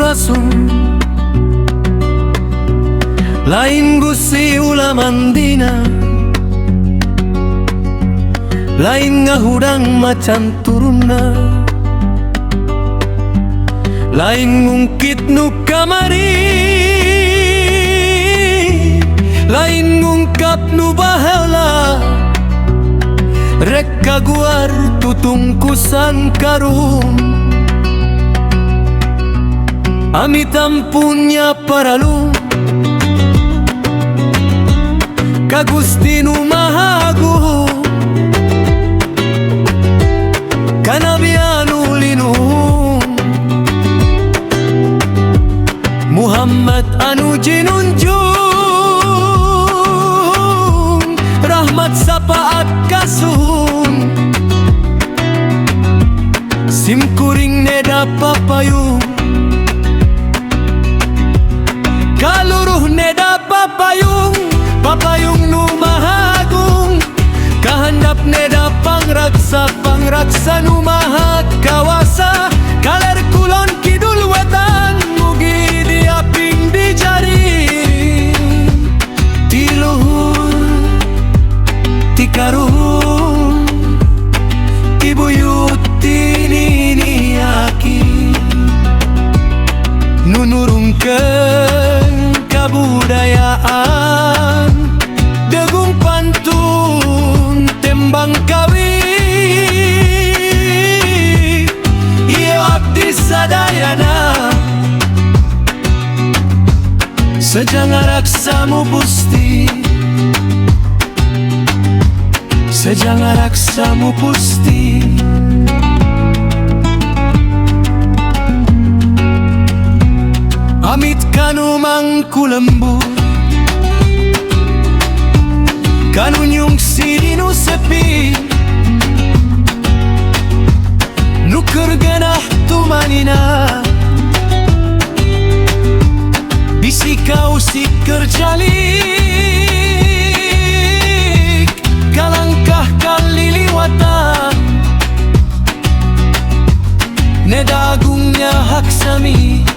rasul lain Gusti ulamandina, lain ngahudang macan turunna, lain ngungkit nu kamari, lain ngungkap nu baheula, rek kaguar tutungkusan karung. Amit ampunnya paralu ka Gusti nu Maha Agung, ka Nabi anu linuhung, Muhammad anu jinunjung, rahmat sapaat kasuhun, sim kuring neda papayung, kaluruh neda papayung, papayung nu Maha Agung, kahandap neda pangraksa, pangraksa nu Maha Kawasa, kaler kulon kidul wetan, mugi diaping di jari, ti luhur, ti karuhun, ti buyut, ti nini aki, nu nurungkeun kabudayaan, degung pantun tembang kawi, ieu abdi sadayana, sejang raksamu Gusti, sejang raksamu Gusti. Amit kanu mangku lembur, kanu nyungsi dinu sepi, nuker genah tumanina, bisi kau siker jalik, kalangkah kaliliwatan, neda agungnya hak sami,